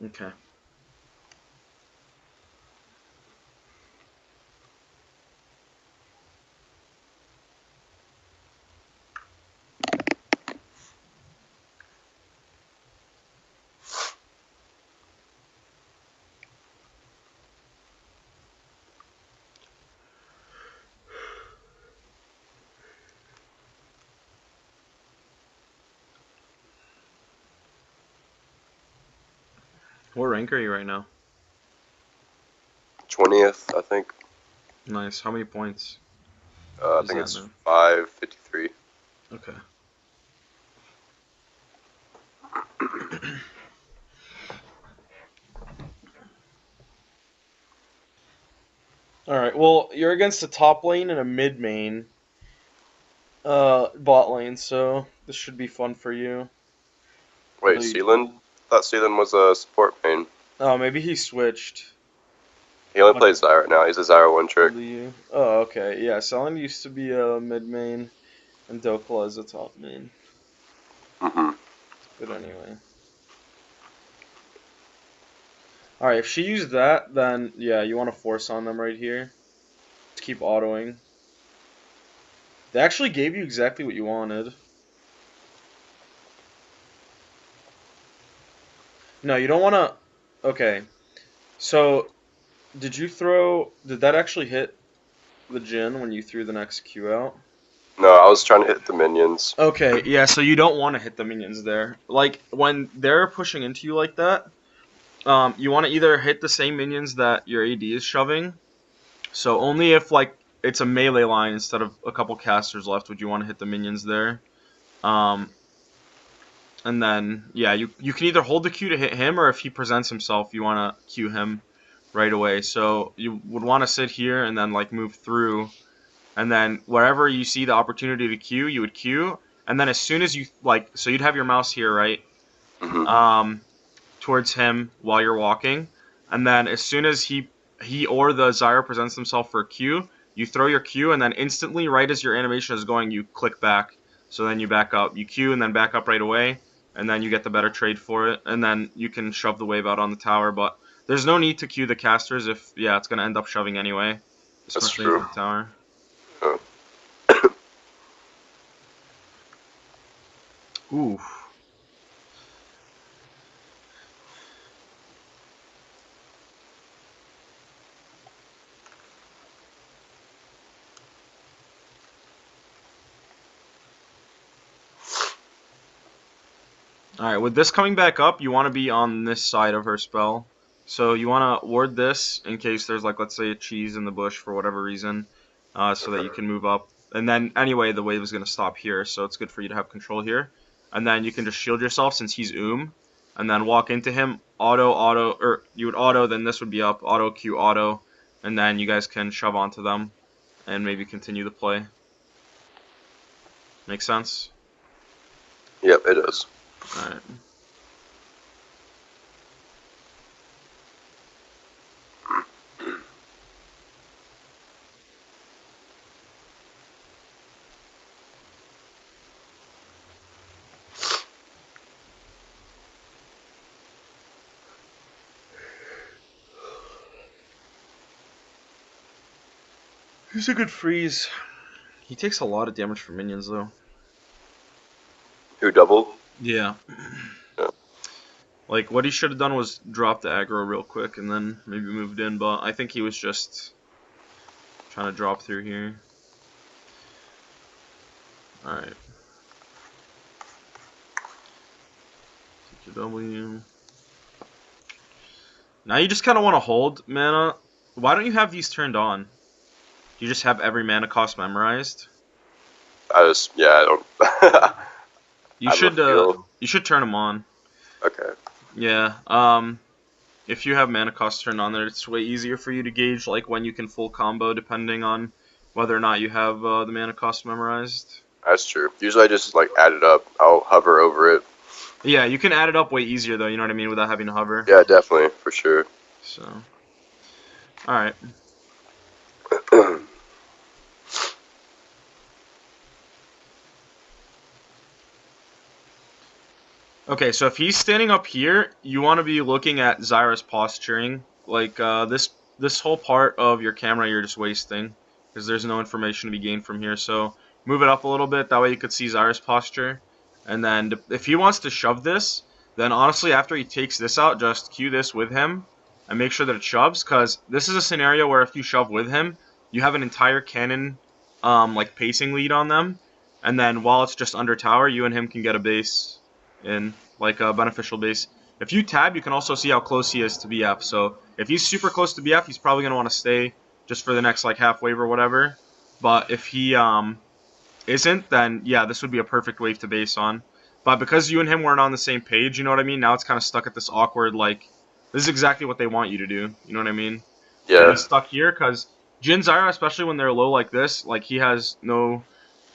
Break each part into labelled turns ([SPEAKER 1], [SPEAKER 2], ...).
[SPEAKER 1] Okay. What rank are you right now?
[SPEAKER 2] 20th, I think.
[SPEAKER 1] Nice. How many points
[SPEAKER 2] I
[SPEAKER 1] is
[SPEAKER 2] think
[SPEAKER 1] that
[SPEAKER 2] it's
[SPEAKER 1] now?
[SPEAKER 2] 553.
[SPEAKER 1] Okay. Alright, well, you're against a top lane and a mid main bot lane, so this should be fun for you.
[SPEAKER 2] Wait,
[SPEAKER 1] Although you,
[SPEAKER 2] Sealand? I thought Sealand was a support main.
[SPEAKER 1] oh, maybe he switched.
[SPEAKER 2] He only
[SPEAKER 1] How do,
[SPEAKER 2] plays Zyra now. He's a Zyra one
[SPEAKER 1] how
[SPEAKER 2] trick.
[SPEAKER 1] do you? Oh, okay. Yeah, Selen used to be a mid main, and Dokla is a top main.
[SPEAKER 2] Mm-hmm.
[SPEAKER 1] But anyway. Alright, if she used that, then yeah, you want to force on them right here. Just keep autoing. They actually gave you exactly what you wanted. No, you don't want to. Okay, so did you throw? Did that actually hit the Jin when you threw the next Q out?
[SPEAKER 2] No, I was trying to hit the minions.
[SPEAKER 1] Okay, yeah, so you don't want to hit the minions there. Like when they're pushing into you like that, you want to either hit the same minions that your AD is shoving. So only if like it's a melee line instead of a couple casters left would you want to hit the minions there. Um, and then yeah, you can either hold the Q to hit him, or if he presents himself, you want to Q him right away. So you would want to sit here and then like move through, and then wherever you see the opportunity to Q, you would Q, and then as soon as you like, so you'd have your mouse here, right?
[SPEAKER 2] Mm-hmm.
[SPEAKER 1] Um, towards him while you're walking, and then as soon as he or the Zyra presents himself for a Q, you throw your Q, and then instantly, right as your animation is going, you click back. So then you back up, you Q, and then back up right away, and then you get the better trade for it, and then you can shove the wave out on the tower. But there's no need to Q the casters if yeah, it's gonna end up shoving anyway,
[SPEAKER 2] That's
[SPEAKER 1] especially into
[SPEAKER 2] true.
[SPEAKER 1] the tower.
[SPEAKER 2] Uh,
[SPEAKER 1] Ooh. Alright, with this coming back up, you want to be on this side of her spell. So you want to ward this in case there's, like, let's say a cheese in the bush for whatever reason, so that you can move up. And then, anyway, the wave is going to stop here, so it's good for you to have control here. And then you can just shield yourself since he's and then walk into him, or you would auto, then this would be up, auto, Q, auto, and then you guys can shove onto them and maybe continue the play. Make sense?
[SPEAKER 2] yep, it is.
[SPEAKER 1] Alright. He's a good freeze. He takes a lot of damage from minions, though.
[SPEAKER 2] Who doubled?
[SPEAKER 1] Yeah.
[SPEAKER 2] Yeah.
[SPEAKER 1] Like, what he should have done was drop the aggro real quick and then maybe moved in, but I think he was just trying to drop through here. Alright. Take your W. Now you just kind of want to hold mana. Why don't you have these turned on? Do you just have every mana cost memorized?
[SPEAKER 2] I don't. I have a feel.
[SPEAKER 1] You should turn them on.
[SPEAKER 2] Okay.
[SPEAKER 1] Yeah. If you have mana cost turned on there, it's way easier for you to gauge like when you can full combo depending on whether or not you have the mana cost memorized.
[SPEAKER 2] That's true. Usually I just like add it up. I'll hover over it.
[SPEAKER 1] Yeah, you can add it up way easier though, you know what I mean, without having to hover.
[SPEAKER 2] Yeah, definitely, for sure.
[SPEAKER 1] So, alright. Okay, so if he's standing up here, you want to be looking at Zyra's posturing. Like, this whole part of your camera you're just wasting, because there's no information to be gained from here. So move it up a little bit, that way you could see Zyra's posture. And then if he wants to shove this, then honestly after he takes this out, just cue this with him and make sure that it shoves, because this is a scenario where if you shove with him, you have an entire cannon like pacing lead on them, and then while it's just under tower, you and him can get a base in, like a beneficial base. If you tab, you can also see how close he is to BF. So if he's super close to BF, he's probably going to want to stay just for the next like half wave or whatever. But if he isn't, then yeah, this would be a perfect wave to base on. But because you and him weren't on the same page, you know what I mean? Now it's kind of stuck at this awkward, like, this is exactly what they want you to do. You know what I mean?
[SPEAKER 2] Yeah.
[SPEAKER 1] Getting stuck here, because Jhin Zyra, especially when they're low like this, like, he has no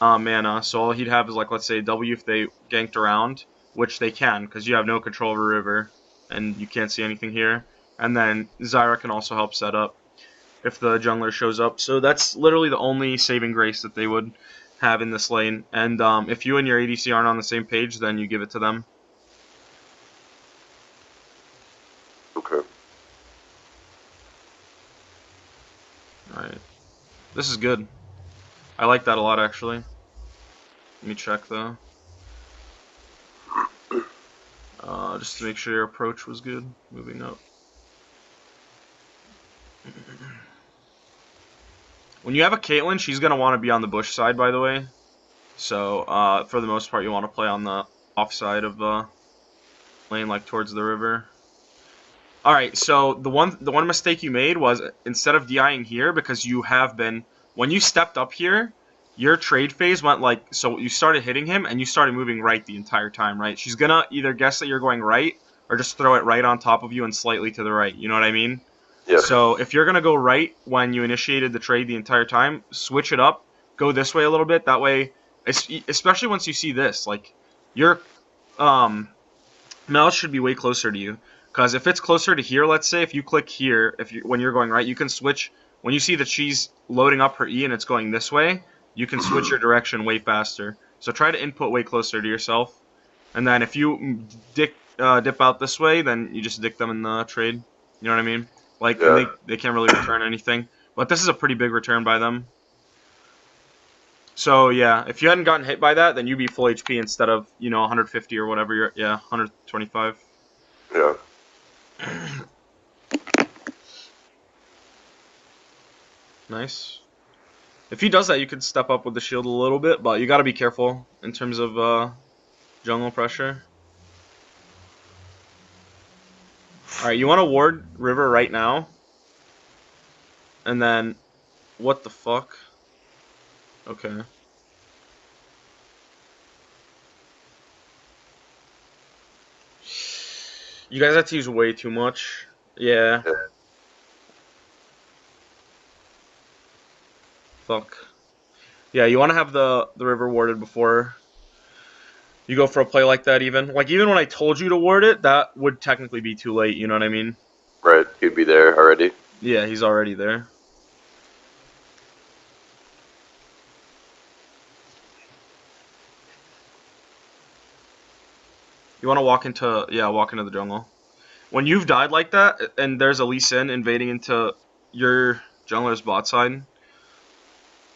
[SPEAKER 1] mana, so all he'd have is, like, let's say W if they ganked around, which they can, because you have no control over river, and you can't see anything here. And then Zyra can also help set up if the jungler shows up. So that's literally the only saving grace that they would have in this lane. And if you and your ADC aren't on the same page, then you give it to them.
[SPEAKER 2] Okay.
[SPEAKER 1] Alright. This is good. I like that a lot, actually. Let me check, though. Just to make sure your approach was good. Moving up. When you have a Caitlyn, she's going to want to be on the bush side, by the way. So, for the most part, you want to play on the off side of the lane, like towards the river. Alright, so the one mistake you made was, instead of DIing here, because you have been, when you stepped up here, your trade phase went like, so you started hitting him, and you started moving right the entire time, right? She's going to either guess that you're going right, or just throw it right on top of you and slightly to the right, you know what I mean?
[SPEAKER 2] Yeah.
[SPEAKER 1] So if you're going to go right when you initiated the trade the entire time, switch it up, go this way a little bit, that way, especially once you see this, like, your mouse should be way closer to you. Because if it's closer to here, let's say, if you click here, when you're going right, you can switch. When you see that she's loading up her E and it's going this way, you can switch your direction way faster. So try to input way closer to yourself. And then if you dip out this way, then you just dick them in the trade. You know what I mean? Like,
[SPEAKER 2] Yeah.
[SPEAKER 1] they can't really return anything. But this is a pretty big return by them. So, yeah, if you hadn't gotten hit by that, then you'd be full HP instead of, 150 or whatever you're... Yeah, 125.
[SPEAKER 2] Yeah.
[SPEAKER 1] Nice. If he does that, you could step up with the shield a little bit, but you gotta be careful in terms of jungle pressure. Alright, you want to ward river right now. And then... What the fuck? Okay. You guys have to use way too much. Yeah.
[SPEAKER 2] Yeah.
[SPEAKER 1] Fuck. Yeah, you want to have the river warded before you go for a play like that even. Like, even when I told you to ward it, that would technically be too late, you know what I mean?
[SPEAKER 2] Right. He'd be there already.
[SPEAKER 1] Yeah, he's already there. You want to walk into the jungle. When you've died like that, and there's a Lee Sin invading into your jungler's bot side,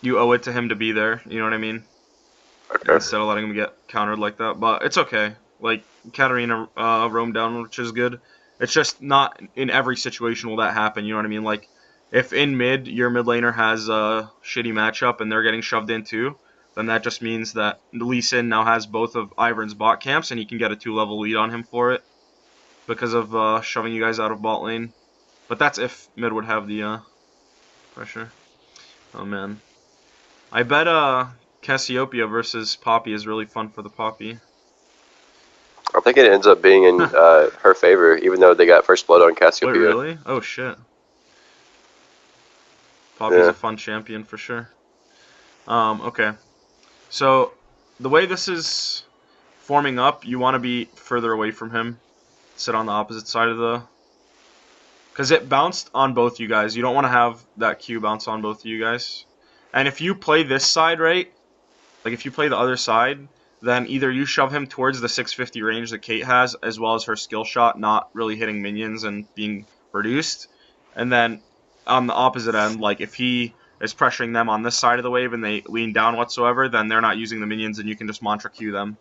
[SPEAKER 1] you owe it to him to be there, you know what I mean?
[SPEAKER 2] Okay.
[SPEAKER 1] Instead of letting him get countered like that. But it's okay. Like, Katarina roamed down, which is good. It's just not in every situation will that happen, you know what I mean? Like, if in mid, your mid laner has a shitty matchup and they're getting shoved in too, then that just means that Lee Sin now has both of Ivern's bot camps and he can get a 2-level lead on him for it because of shoving you guys out of bot lane. But that's if mid would have the pressure. Oh man. I bet Cassiopeia versus Poppy is really fun for the Poppy.
[SPEAKER 2] I think it ends up being in her favor, even though they got first blood on
[SPEAKER 1] Wait,
[SPEAKER 2] Cassiopeia.
[SPEAKER 1] really? Oh shit. Poppy's
[SPEAKER 2] Yeah.
[SPEAKER 1] a fun champion for sure. Okay. So, the way this is forming up, you want to be further away from him. Sit on the opposite side of the... Because it bounced on both you guys. You don't want to have that Q bounce on both of you guys. And if you play this side, right? Like, if you play the other side, then either you shove him towards the 650 range that Kate has, as well as her skill shot not really hitting minions and being reduced. And then on the opposite end, like if he is pressuring them on this side of the wave and they lean down whatsoever, then they're not using the minions and you can just mantra Q them.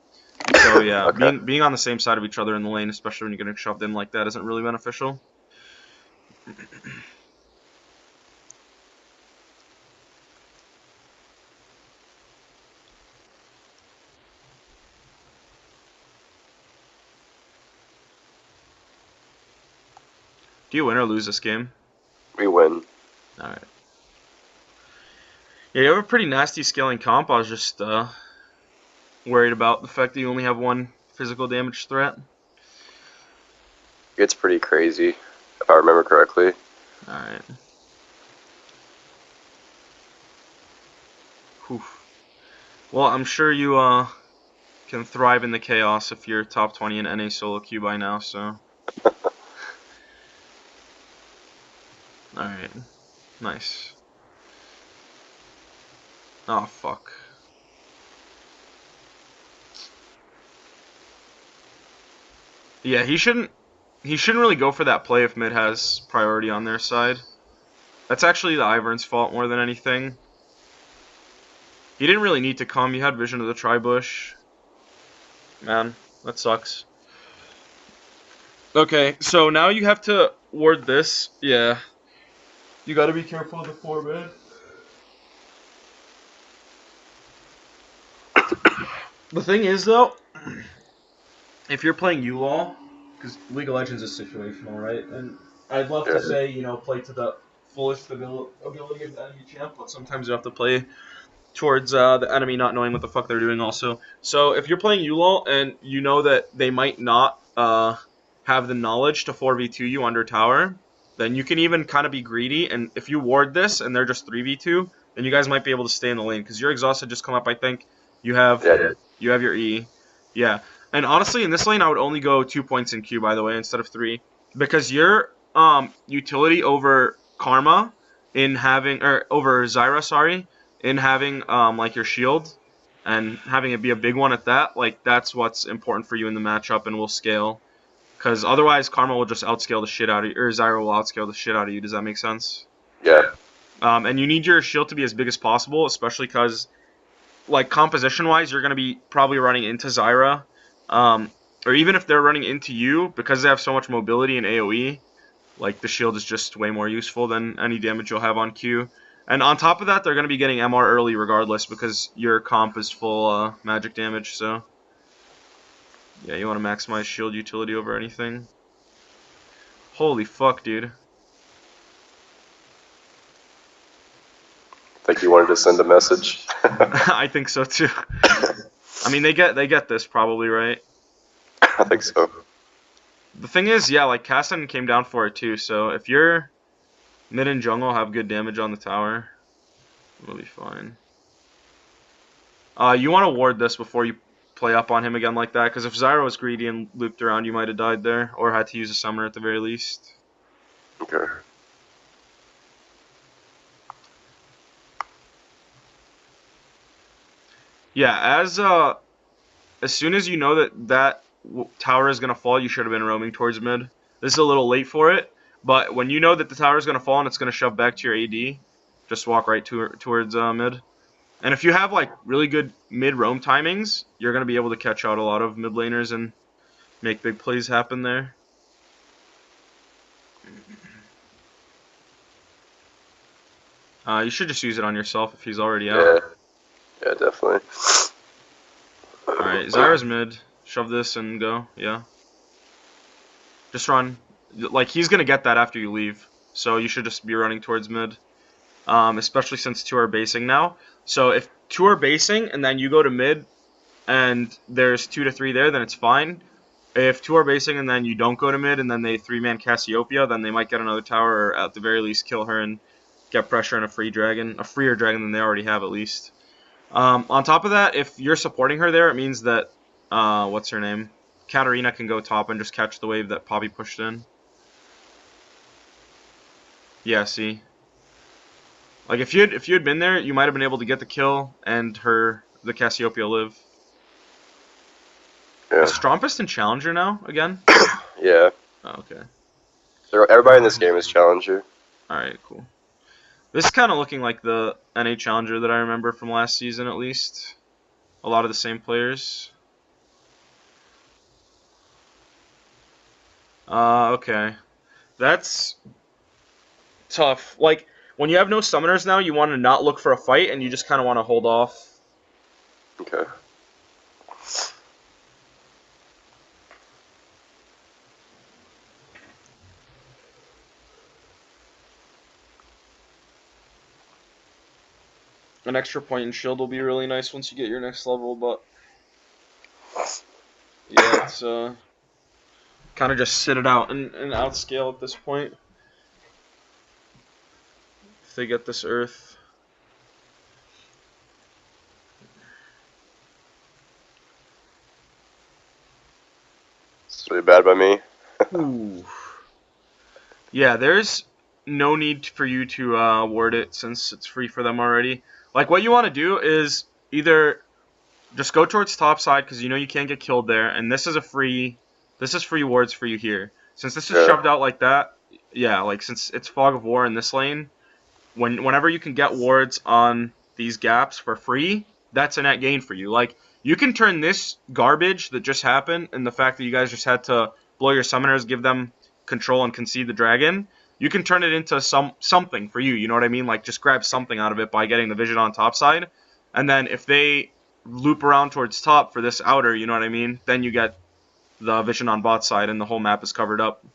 [SPEAKER 1] So yeah,
[SPEAKER 2] Okay.
[SPEAKER 1] being on the same side of each other in the lane, especially when you're getting shoved in like that, isn't really beneficial. Do you win or lose this game?
[SPEAKER 2] We win.
[SPEAKER 1] Alright. Yeah, you have a pretty nasty scaling comp. I was just worried about the fact that you only have one physical damage threat.
[SPEAKER 2] It's pretty crazy, if I remember correctly.
[SPEAKER 1] Alright. Whew. Well, I'm sure you can thrive in the chaos if you're top 20 in NA solo queue by now, so. Alright. Nice. Oh, fuck. Yeah, he shouldn't really go for that play if mid has priority on their side. That's actually the Ivern's fault more than anything. He didn't really need to come. You had vision of the tri-bush. Man, that sucks. Okay, so now you have to ward this. Yeah. You gotta be careful of the 4 mid. The thing is, though, if you're playing ULAW, because League of Legends is situational, right? And I'd love to say, you know, play to the fullest ability of the enemy champ, but sometimes you have to play towards the enemy not knowing what the fuck they're doing also. So if you're playing ULAW and you know that they might not have the knowledge to 4v2 you under tower, then you can even kind of be greedy, and if you ward this and they're just 3v2, then you guys might be able to stay in the lane, because your exhaust had just come up, I think. You have your E. Yeah. And honestly, in this lane, I would only go 2 points in Q, by the way, instead of 3. Because your utility over Karma in having, or over Zyra, sorry, in having like your shield and having it be a big one at that, like that's what's important for you in the matchup and will scale. Because otherwise, Karma will just outscale the shit out of you, or Zyra will outscale the shit out of you. Does that make sense?
[SPEAKER 2] Yeah.
[SPEAKER 1] And you need your shield to be as big as possible, especially because, like, composition-wise, you're going to be probably running into Zyra. Or even if they're running into you, because they have so much mobility in AoE, like, the shield is just way more useful than any damage you'll have on Q. And on top of that, they're going to be getting MR early regardless, because your comp is full magic damage, so. Yeah, you want to maximize shield utility over anything. Holy fuck, dude.
[SPEAKER 2] I think you wanted to send a message.
[SPEAKER 1] I think so too. I mean, they get this probably, right?
[SPEAKER 2] I think so.
[SPEAKER 1] The thing is, yeah, like Kassan came down for it too. So if your mid and jungle have good damage on the tower, we'll be fine. You want to ward this before you play up on him again like that, because if Zyra was greedy and looped around, you might have died there, or had to use a summoner at the very least.
[SPEAKER 2] Okay.
[SPEAKER 1] Yeah, as soon as you know that tower is gonna fall, you should have been roaming towards mid. This is a little late for it, but when you know that the tower is gonna fall and it's gonna shove back to your AD, just walk right towards mid. And if you have like really good mid roam timings, you're gonna be able to catch out a lot of mid laners and make big plays happen there. You should just use it on yourself if he's already out.
[SPEAKER 2] Yeah. Yeah, definitely.
[SPEAKER 1] Alright, Zyra's mid. Shove this and go. Yeah. Just run. Like, he's gonna get that after you leave. So you should just be running towards mid. Especially since 2 are basing now. So if 2 are basing and then you go to mid and there's 2 to 3 there, then it's fine. If 2 are basing and then you don't go to mid and then they 3-man Cassiopeia, then they might get another tower, or at the very least kill her and get pressure on a freer dragon than they already have at least. On top of that, if you're supporting her there, it means that, what's her name? Katarina can go top and just catch the wave that Poppy pushed in. Yeah, see? Like, if you had been there, you might have been able to get the kill and the Cassiopeia live.
[SPEAKER 2] Yeah.
[SPEAKER 1] Is Strompest in Challenger now again?
[SPEAKER 2] Yeah.
[SPEAKER 1] Oh, okay.
[SPEAKER 2] Everybody in this game is Challenger.
[SPEAKER 1] All right, cool. This is kind of looking like the NA Challenger that I remember from last season, at least. A lot of the same players. Okay. That's tough. Like, when you have no summoners now, you want to not look for a fight, and you just kind of want to hold off.
[SPEAKER 2] Okay.
[SPEAKER 1] An extra point in shield will be really nice once you get your next level, but yeah, it's kind of just sit it out and outscale at this point. If they get this Earth.
[SPEAKER 2] It's really bad by me.
[SPEAKER 1] Ooh. Yeah, there's no need for you to ward it since it's free for them already. Like, what you want to do is either just go towards top side because you know you can't get killed there, and this is free wards for you here. Since this is shoved out like that, yeah, like since it's Fog of War in this lane, whenever you can get wards on these gaps for free, that's a net gain for you. Like, you can turn this garbage that just happened and the fact that you guys just had to blow your summoners, give them control and concede the dragon, you can turn it into something for you, you know what I mean? Like, just grab something out of it by getting the vision on top side, and then if they loop around towards top for this outer, you know what I mean? Then you get the vision on bot side and the whole map is covered up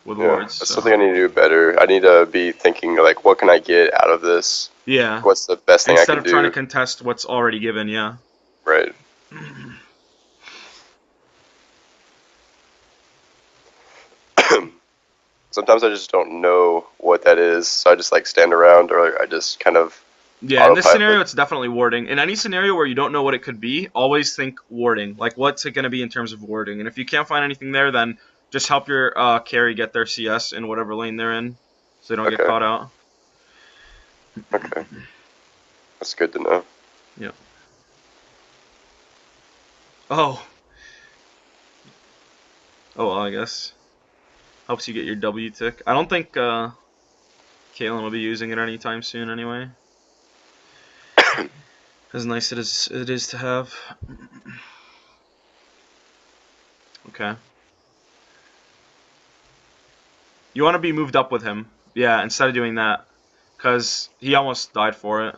[SPEAKER 1] with wards.
[SPEAKER 2] That's something I need to do better. I need to be thinking, like, what can I get out of this?
[SPEAKER 1] Yeah.
[SPEAKER 2] What's the best thing I can do?
[SPEAKER 1] Instead of trying to contest what's already given, yeah.
[SPEAKER 2] Right. Sometimes I just don't know what that is, so I just, like, stand around, or I just kind of...
[SPEAKER 1] Yeah, in this scenario, it's definitely warding. In any scenario where you don't know what it could be, always think warding. Like, what's it going to be in terms of warding? And if you can't find anything there, then just help your carry get their CS in whatever lane they're in, so they don't get caught out.
[SPEAKER 2] Okay. That's good to know.
[SPEAKER 1] Yep. Oh. Oh, well, I guess. Helps you get your W tick. I don't think Caitlyn will be using it anytime soon anyway. As nice as it is to have. Okay. You want to be moved up with him. Yeah, instead of doing that. Because he almost died for it.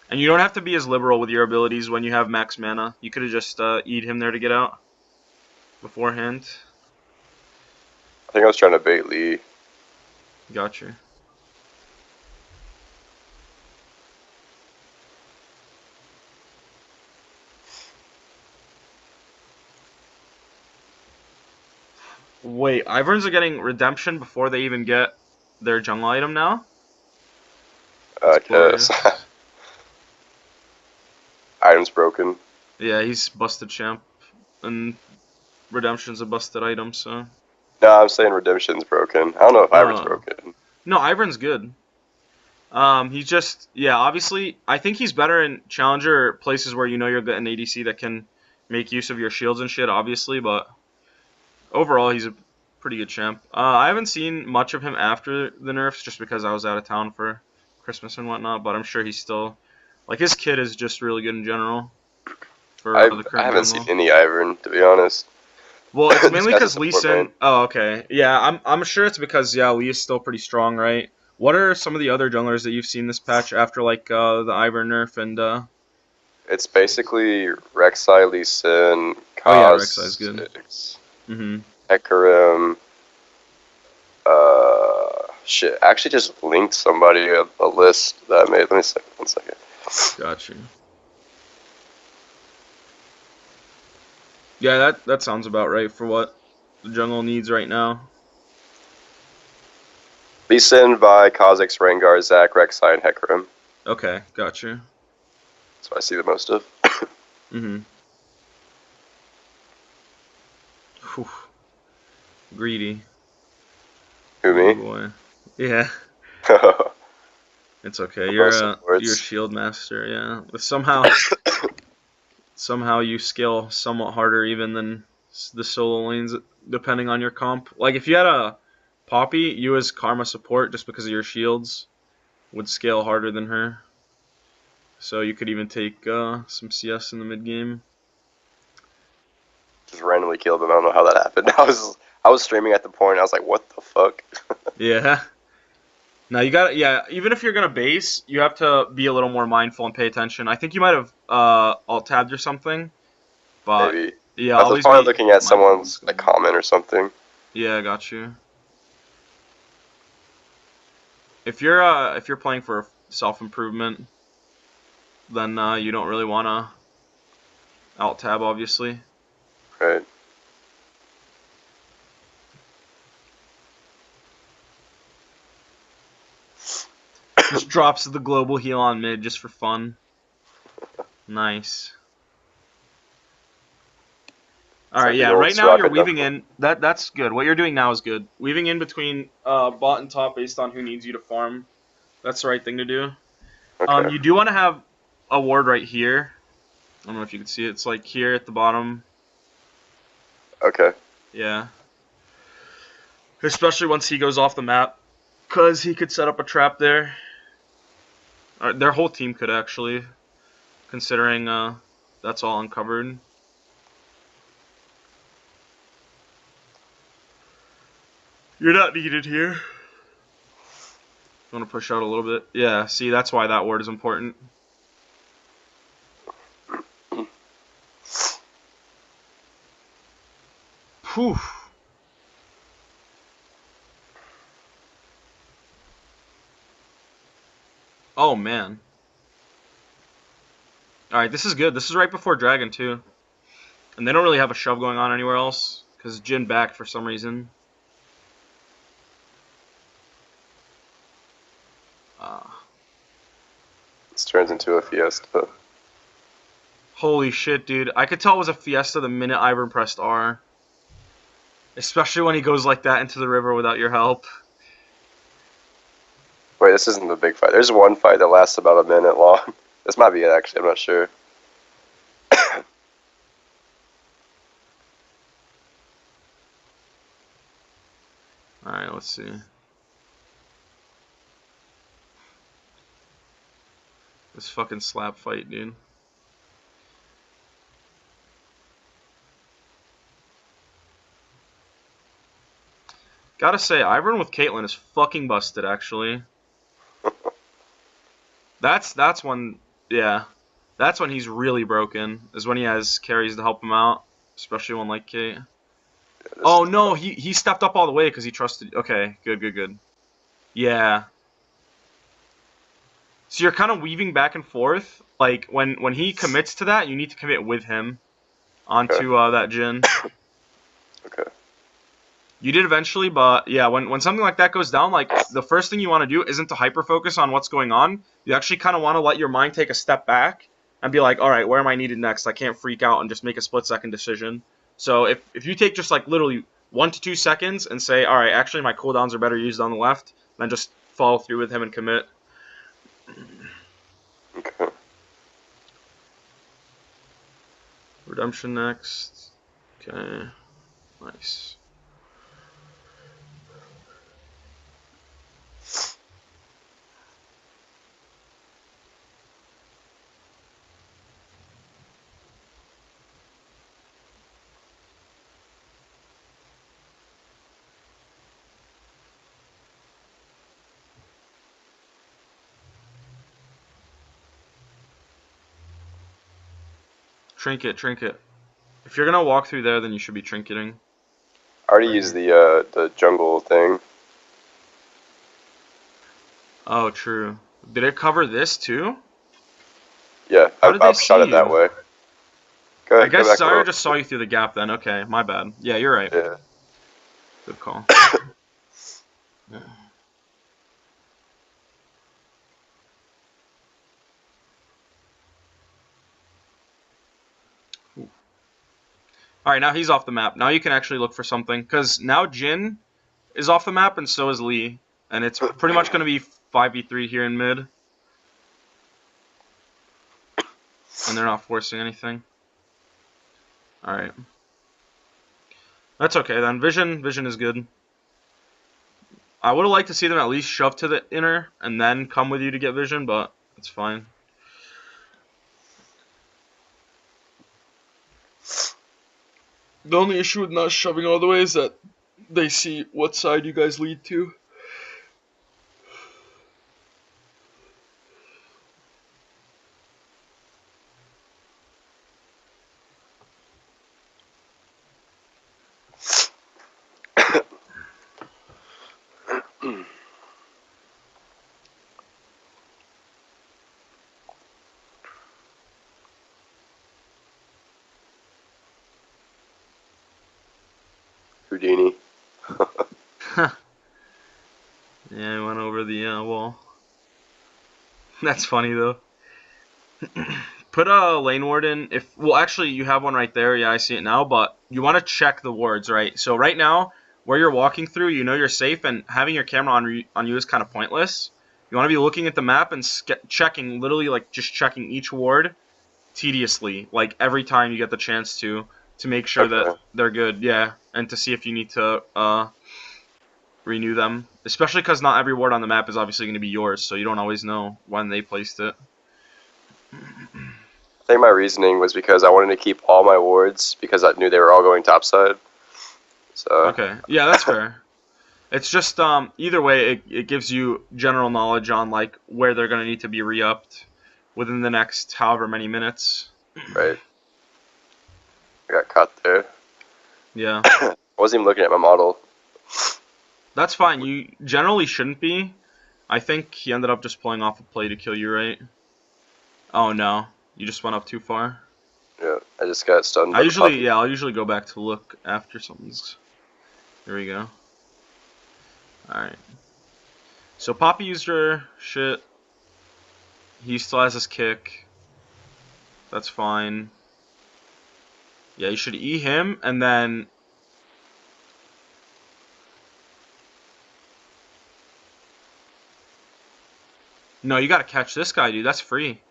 [SPEAKER 1] And you don't have to be as liberal with your abilities when you have max mana. You could have just E'd him there to get out beforehand.
[SPEAKER 2] I think I was trying to bait Lee.
[SPEAKER 1] Gotcha. Wait, Iverns are getting redemption before they even get their jungle item now?
[SPEAKER 2] I guess. Item's broken.
[SPEAKER 1] Yeah, he's busted champ. And redemption's a busted item, so...
[SPEAKER 2] No, I'm saying redemption's broken. I don't know if Ivor's broken.
[SPEAKER 1] No, Ivern's good. He's just... Yeah, obviously, I think he's better in Challenger, places where you know you're getting ADC that can make use of your shields and shit, obviously, but... Overall, he's a pretty good champ. I haven't seen much of him after the nerfs, just because I was out of town for Christmas and whatnot, but I'm sure he's still... Like, his kit is just really good in general. For
[SPEAKER 2] I haven't seen any Ivern, to be honest.
[SPEAKER 1] Well, it's mainly because Lee Sin... Oh, okay. Yeah, I'm sure it's because, yeah, Lee is still pretty strong, right? What are some of the other junglers that you've seen this patch after, like, the Ivern nerf and...
[SPEAKER 2] It's basically Rek'Sai, Lee Sin, Kha'Zix,
[SPEAKER 1] oh, yeah, Rek'Sai's good.
[SPEAKER 2] Hecarim, shit, I actually just linked somebody a list that I made. Let me see, 1 second.
[SPEAKER 1] Gotcha. Yeah, that sounds about right for what the jungle needs right now.
[SPEAKER 2] Lee Sin, Vi, Kha'Zix, Rengar, Zac, Rek'Sai, and Hecarim.
[SPEAKER 1] Okay, gotcha.
[SPEAKER 2] That's what I see the most of.
[SPEAKER 1] Whew. Greedy.
[SPEAKER 2] Who, me?
[SPEAKER 1] Oh boy. Yeah. It's okay.
[SPEAKER 2] Both
[SPEAKER 1] You're a
[SPEAKER 2] supports.
[SPEAKER 1] shield master. Yeah. But somehow you scale somewhat harder even than the solo lanes, depending on your comp. Like if you had a Poppy, you as Karma support, just because of your shields, would scale harder than her. So you could even take some CS in the mid game.
[SPEAKER 2] Just randomly killed him. I don't know how that happened. I was streaming at the point. I was like, what the fuck?
[SPEAKER 1] Yeah. Now you got yeah. Even if you're gonna base, you have to be a little more mindful and pay attention. I think you might have alt tabbed or something, but
[SPEAKER 2] Maybe.
[SPEAKER 1] yeah,
[SPEAKER 2] I was
[SPEAKER 1] always
[SPEAKER 2] probably
[SPEAKER 1] be
[SPEAKER 2] looking at
[SPEAKER 1] mindful of what's
[SPEAKER 2] someone's like
[SPEAKER 1] going on.
[SPEAKER 2] comment or something.
[SPEAKER 1] Yeah, I got you. If you're playing for self improvement, then you don't really wanna alt tab, obviously.
[SPEAKER 2] Right.
[SPEAKER 1] Just drops the global heal on mid just for fun. Nice. All
[SPEAKER 2] It's
[SPEAKER 1] right,
[SPEAKER 2] like the
[SPEAKER 1] yeah.
[SPEAKER 2] old
[SPEAKER 1] Right now you're
[SPEAKER 2] Soraka
[SPEAKER 1] weaving
[SPEAKER 2] jungle.
[SPEAKER 1] in. That's good. What you're doing now is good. Weaving in between bot and top based on who needs you to farm. That's the right thing to do.
[SPEAKER 2] Okay.
[SPEAKER 1] You do want to have a ward right here. I don't know if you can see it. It's like here at the bottom.
[SPEAKER 2] Okay.
[SPEAKER 1] Yeah. Especially once he goes off the map, because he could set up a trap there. Their whole team could actually, considering that's all uncovered. You're not needed here. Want to push out a little bit? Yeah, see, that's why that ward is important. Whew. Oh, man. Alright, this is good. This is right before Dragon, too. And they don't really have a shove going on anywhere else, because Jin backed for some reason.
[SPEAKER 2] This turns into a fiesta.
[SPEAKER 1] Holy shit, dude. I could tell it was a fiesta the minute Ivern pressed R. Especially when he goes like that into the river without your help.
[SPEAKER 2] Wait, this isn't the big fight. There's one fight that lasts about a minute long. This might be it, actually. I'm not sure.
[SPEAKER 1] Alright, let's see. This fucking slap fight, dude. Gotta say, Ivern with Caitlyn is fucking busted, actually. That's when, yeah. That's when he's really broken, is when he has carries to help him out. Especially one like Kate.
[SPEAKER 2] Yeah,
[SPEAKER 1] Oh, no, he stepped up all the way because he trusted. Okay, good. Yeah. So you're kind of weaving back and forth. Like, when he commits to that, you need to commit with him onto that Jin.
[SPEAKER 2] Okay.
[SPEAKER 1] You did eventually, but yeah, when something like that goes down, like, the first thing you want to do isn't to hyper-focus on what's going on. You actually kind of want to let your mind take a step back and be like, all right, where am I needed next? I can't freak out and just make a split-second decision. So if you take just, like, literally 1 to 2 seconds and say, all right, actually my cooldowns are better used on the left, then just follow through with him and commit.
[SPEAKER 2] Okay.
[SPEAKER 1] Redemption next. Okay. Nice. Trinket. If you're gonna walk through there, then you should be trinketing.
[SPEAKER 2] I already
[SPEAKER 1] Right
[SPEAKER 2] used
[SPEAKER 1] here.
[SPEAKER 2] the jungle thing.
[SPEAKER 1] Oh, true. Did it cover this too?
[SPEAKER 2] Yeah,
[SPEAKER 1] How did they
[SPEAKER 2] I've shot
[SPEAKER 1] see
[SPEAKER 2] it that
[SPEAKER 1] you?
[SPEAKER 2] way.
[SPEAKER 1] I
[SPEAKER 2] Go
[SPEAKER 1] guess
[SPEAKER 2] back a
[SPEAKER 1] Zyra
[SPEAKER 2] little.
[SPEAKER 1] just saw you through the gap then. Okay, my bad. Yeah, you're right.
[SPEAKER 2] Yeah.
[SPEAKER 1] Good call. Yeah. Alright, now he's off the map. Now you can actually look for something. Because now Jin is off the map and so is Lee. And it's pretty much going to be 5v3 here in mid. And they're not forcing anything. Alright. That's okay then. Vision is good. I would have liked to see them at least shove to the inner and then come with you to get vision, but it's fine. The only issue with not shoving all the way is that they see what side you guys lead to.
[SPEAKER 2] Houdini.
[SPEAKER 1] Yeah, he went over the wall. That's funny though. Put a lane ward in. Well, actually, you have one right there. Yeah, I see it now. But you want to check the wards, right? So right now, where you're walking through, you know you're safe, and having your camera on you is kind of pointless. You want to be looking at the map and checking, literally like just checking each ward tediously, like every time you get the chance to make sure that they're good. Yeah, and to see if you need to renew them, especially because not every ward on the map is obviously going to be yours, so you don't always know when they placed it.
[SPEAKER 2] I think my reasoning was because I wanted to keep all my wards because I knew they were all going topside. So
[SPEAKER 1] Okay, yeah, that's fair. It's just either way, it gives you general knowledge on like where they're going to need to be re-upped within the next however many minutes.
[SPEAKER 2] Right. I got caught there.
[SPEAKER 1] Yeah.
[SPEAKER 2] I wasn't even looking at my model.
[SPEAKER 1] That's fine. You generally shouldn't be. I think he ended up just pulling off a play to kill you, right? Oh no, you just went up too far.
[SPEAKER 2] Yeah, I just got stunned.
[SPEAKER 1] I'll usually go back to look after something's. Here we go. Alright. So Poppy used her shit. He still has his kick. That's fine. Yeah, you should E him, and then... No, you gotta catch this guy, dude. That's free.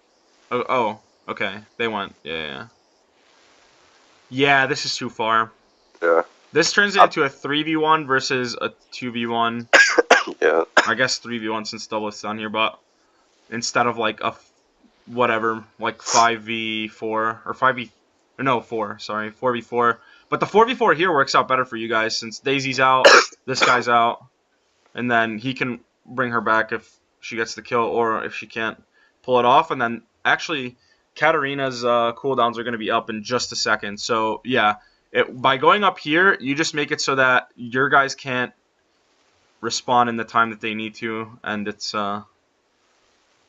[SPEAKER 1] Oh, okay. They went. Yeah. Yeah, this is too far.
[SPEAKER 2] Yeah.
[SPEAKER 1] This turns into a 3v1 versus a 2v1.
[SPEAKER 2] Yeah.
[SPEAKER 1] I guess 3v1 since double down here, but instead of like a whatever, like 5v4 or 5v no 4, sorry, 4v4. But the 4v4 here works out better for you guys since Daisy's out, this guy's out, and then he can bring her back if she gets the kill or if she can't pull it off. And then actually, Katarina's cooldowns are going to be up in just a second. So yeah, by going up here, you just make it so that your guys can't respawn in the time that they need to, and it's yeah,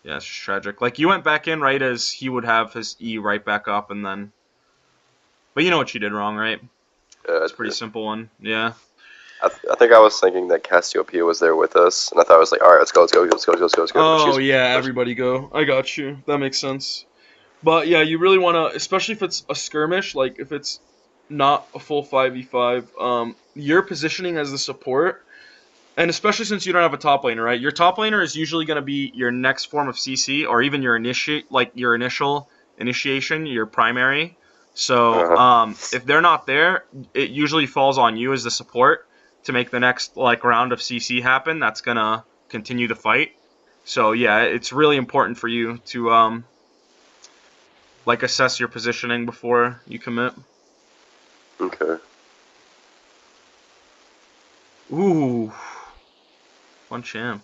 [SPEAKER 1] it's just tragic. Like you went back in right as he would have his E right back up, and then. But you know what you did wrong, right?
[SPEAKER 2] Yeah,
[SPEAKER 1] it's a pretty simple one. Yeah.
[SPEAKER 2] I think I was thinking that Cassiopeia was there with us, and I thought I was like, all right, let's go.
[SPEAKER 1] Oh yeah, everybody go. I got you. That makes sense. But yeah, you really want to, especially if it's a skirmish, like if it's not a full 5v5, your positioning as the support, and especially since you don't have a top laner, right? Your top laner is usually going to be your next form of CC, or even your initial initiation, your primary. So if they're not there, it usually falls on you as the support to make the next like round of CC happen. That's gonna continue the fight. So yeah, it's really important for you to like assess your positioning before you commit.
[SPEAKER 2] Okay.
[SPEAKER 1] Ooh, one champ.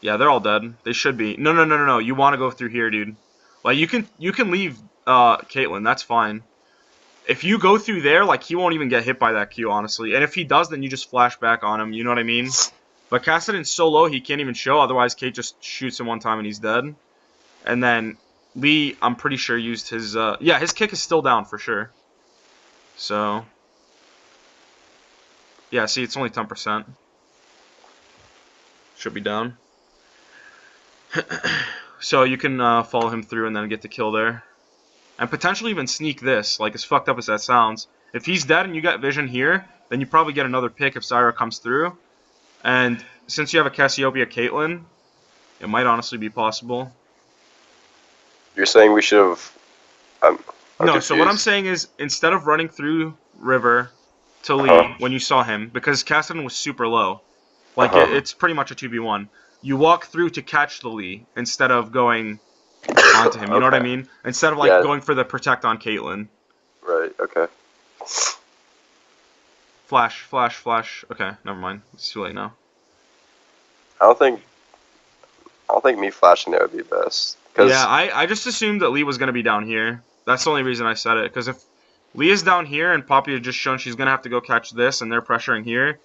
[SPEAKER 1] Yeah, they're all dead. They should be. No. You want to go through here, dude. Like you can leave Caitlyn. That's fine. If you go through there, like he won't even get hit by that Q, honestly. And if he does, then you just flash back on him. You know what I mean? But Kassadin's so low, he can't even show. Otherwise, Kate just shoots him one time and he's dead. And then Lee, I'm pretty sure used his. Yeah, his kick is still down for sure. So. Yeah, see, it's only 10%. Should be down. So you can follow him through and then get the kill there. And potentially even sneak this, like as fucked up as that sounds. If he's dead and you got vision here, then you probably get another pick if Zyra comes through. And since you have a Cassiopeia Caitlyn, it might honestly be possible.
[SPEAKER 2] You're saying we should have. I'm
[SPEAKER 1] No, so what I'm
[SPEAKER 2] confused.
[SPEAKER 1] saying is instead of running through River to
[SPEAKER 2] Uh
[SPEAKER 1] Lee
[SPEAKER 2] huh.
[SPEAKER 1] when you saw him, because Cassidy was super low,
[SPEAKER 2] Uh
[SPEAKER 1] like
[SPEAKER 2] huh.
[SPEAKER 1] it's pretty much a 2v1. You walk through to catch the Lee instead of going onto him. You know what I
[SPEAKER 2] Okay.
[SPEAKER 1] mean? Instead of like
[SPEAKER 2] Yeah.
[SPEAKER 1] going for the protect on Caitlyn.
[SPEAKER 2] Right. Okay.
[SPEAKER 1] Flash, flash, flash. Okay, never mind. It's too late now.
[SPEAKER 2] I don't think. I don't think me flashing there would be best.
[SPEAKER 1] Yeah,
[SPEAKER 2] Cause.
[SPEAKER 1] I just assumed that Lee was gonna be down here. That's the only reason I said it. Because if Lee is down here and Poppy had just shown she's gonna have to go catch this and they're pressuring here,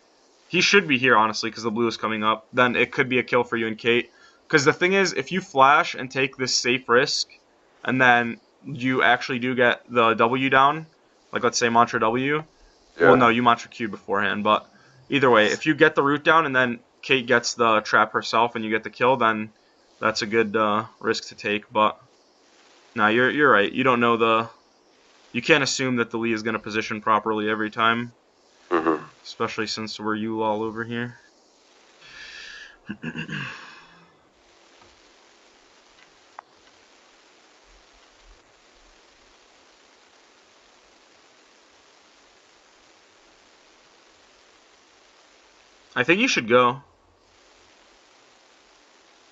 [SPEAKER 1] he should be here honestly because the blue is coming up. Then it could be a kill for you and Kate. Because the thing is, if you flash and take this safe risk, and then you actually do get the W down, like let's say Mantra W. Well,
[SPEAKER 2] Yeah.
[SPEAKER 1] no, you Mantra Q beforehand, but either way, if you get the root down and then Kate gets the trap herself and you get the kill, then that's a good risk to take. But no, you're right. You don't know you can't assume that the Lee is going to position properly every time,
[SPEAKER 2] Mhm.
[SPEAKER 1] especially since we're you all over here. I think you should go.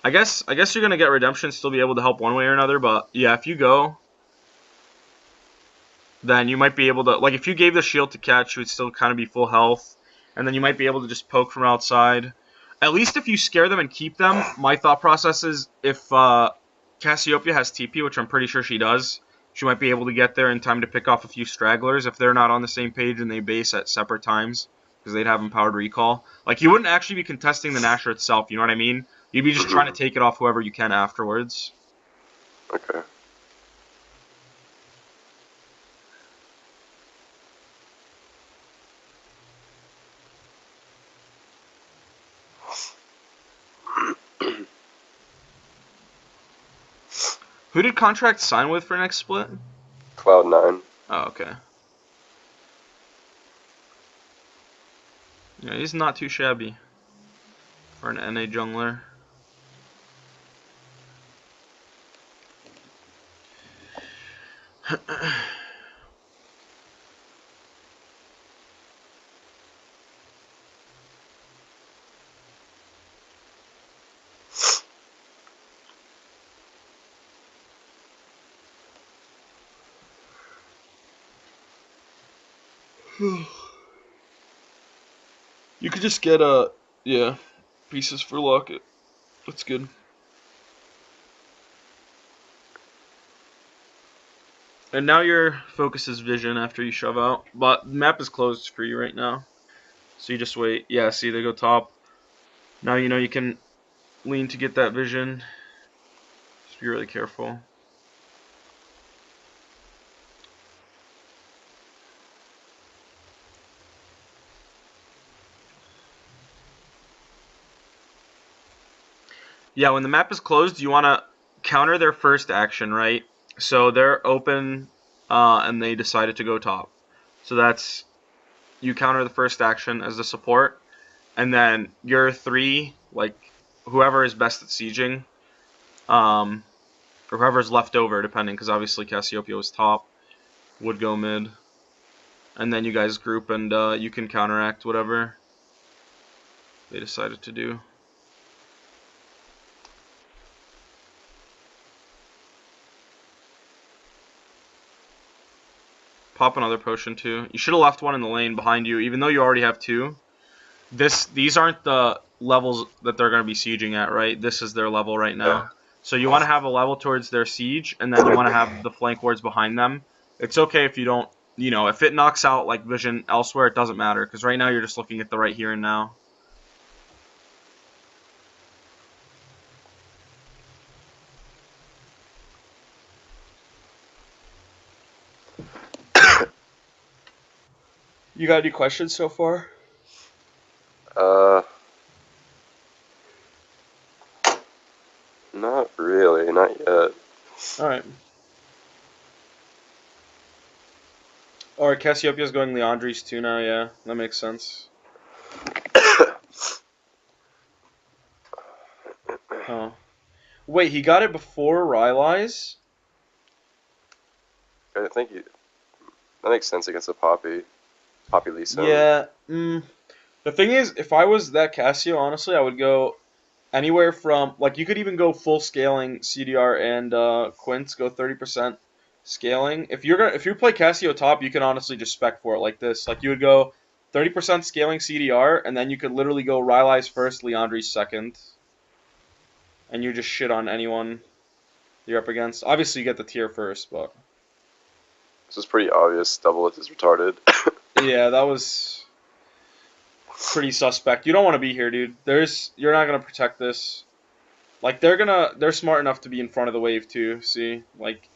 [SPEAKER 1] I guess you're gonna get redemption, still be able to help one way or another. But yeah, if you go, then you might be able to, like, if you gave the shield to catch, you would still kind of be full health, and then you might be able to just poke from outside. At least if you scare them and keep them, my thought process is if Cassiopeia has TP, which I'm pretty sure she does, she might be able to get there in time to pick off a few stragglers if they're not on the same page and they base at separate times, because they'd have empowered recall. Like, you wouldn't actually be contesting the Nasher itself, you know what I mean? You'd be just trying to
[SPEAKER 2] Mhm.
[SPEAKER 1] take it off whoever you can afterwards.
[SPEAKER 2] Okay.
[SPEAKER 1] Who did Contract sign with for next split?
[SPEAKER 2] Cloud9.
[SPEAKER 1] Oh, okay. Yeah, he's not too shabby for an NA jungler. You could just get yeah, pieces for locket. That's good. And now your focus is vision after you shove out, but the map is closed for you right now. So you just wait. Yeah, see they go top. Now you know you can lean to get that vision. Just be really careful. Yeah, when the map is closed, you want to counter their first action, right? So they're open, and they decided to go top. So that's, you counter the first action as the support, and then your three, like whoever is best at sieging, um, or whoever's left over, depending, because obviously Cassiopeia was top, would go mid, and then you guys group and you can counteract whatever they decided to do. Pop another potion too. You should have left one in the lane behind you, even though you already have two. These aren't the levels that they're going to be sieging at, right? This is their level right
[SPEAKER 2] Yeah.
[SPEAKER 1] now. So you want to have a level towards their siege, and then you want to have the flank wards behind them. It's okay if you don't, if it knocks out like vision elsewhere, it doesn't matter, because right now you're just looking at the right here and now. You got any questions so far?
[SPEAKER 2] Uh, not really, not yet.
[SPEAKER 1] All right. All right, Cassiopeia's going Leandri's too now. Yeah, that makes sense. Oh, wait, he got it before Rylai's?
[SPEAKER 2] I think that makes sense against a Poppy Lee Sin.
[SPEAKER 1] Yeah. The thing is, if I was that Casio, honestly, I would go anywhere from like you could even go full scaling CDR and Quints go 30% scaling. If you play Casio top, you can honestly just spec for it like this. Like you would go 30% scaling CDR, and then you could literally go Rylai's first, Leandri's second, and you just shit on anyone you're up against. Obviously, you get the tier first, but
[SPEAKER 2] This is pretty obvious. Doubleth is retarded.
[SPEAKER 1] yeah, that was pretty suspect. You don't want to be here, dude. You're not gonna protect this. Like they're smart enough to be in front of the wave too. See, like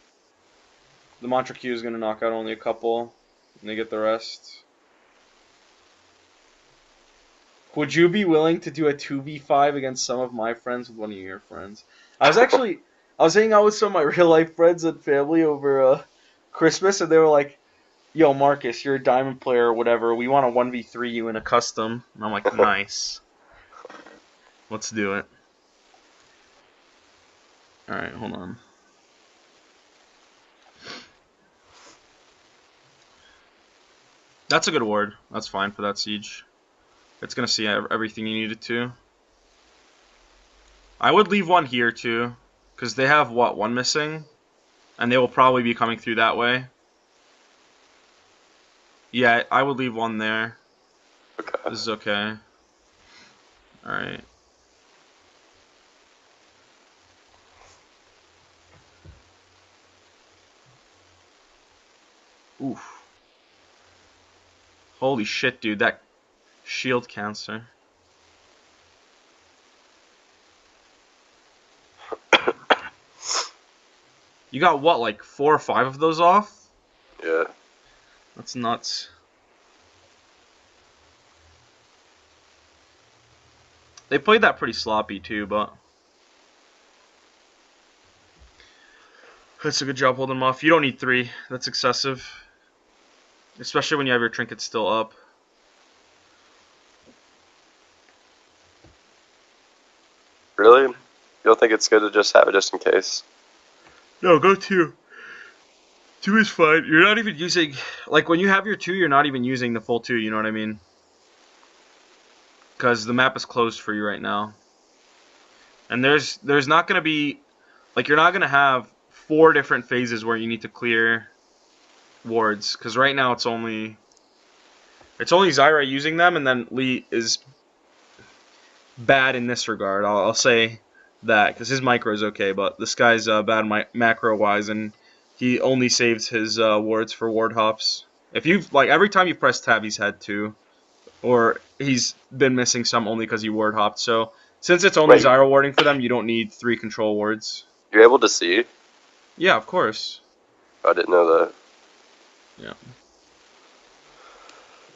[SPEAKER 1] the Mantra Q is gonna knock out only a couple, and they get the rest. Would you be willing to do a 2v5 against some of my friends with one of your friends? I was hanging out with some of my real life friends and family over Christmas, and they were like, "Yo, Marcus, you're a diamond player or whatever. We want to 1v3 you in a custom." And I'm like, "Nice, let's do it." All right, hold on. That's a good ward. That's fine for that siege. It's gonna see everything you need it to. I would leave one here too, because they have one missing, and they will probably be coming through that way. Yeah, I would leave one there.
[SPEAKER 2] Okay.
[SPEAKER 1] This is okay. All right. Oof. Holy shit, dude! That shield cancer. You got what, like 4 or 5 of those off?
[SPEAKER 2] Yeah.
[SPEAKER 1] That's nuts. They played that pretty sloppy too, but that's a good job holding them off. You don't need 3. That's excessive. Especially when you have your trinkets still up.
[SPEAKER 2] Really? You don't think it's good to just have it just in case?
[SPEAKER 1] No, go 2. 2 is fine. You're not even using... Like, when you have your 2, you're not even using the full 2, you know what I mean? Because the map is closed for you right now. And there's not going to be... Like, you're not going to have 4 different phases where you need to clear wards. Because right now it's only... It's only Zyra using them, and then Lee is bad in this regard. I'll say that, because his micro is okay, but this guy's bad macro-wise, and he only saves his wards for ward hops. If you've, like, every time you press tab, he's had 2. Or he's been missing some only because he ward hopped. So, since it's only
[SPEAKER 2] Wait,
[SPEAKER 1] Zyra warding for them, you don't need 3 control wards.
[SPEAKER 2] you're able to see?
[SPEAKER 1] Yeah, of course.
[SPEAKER 2] I didn't know that.
[SPEAKER 1] Yeah.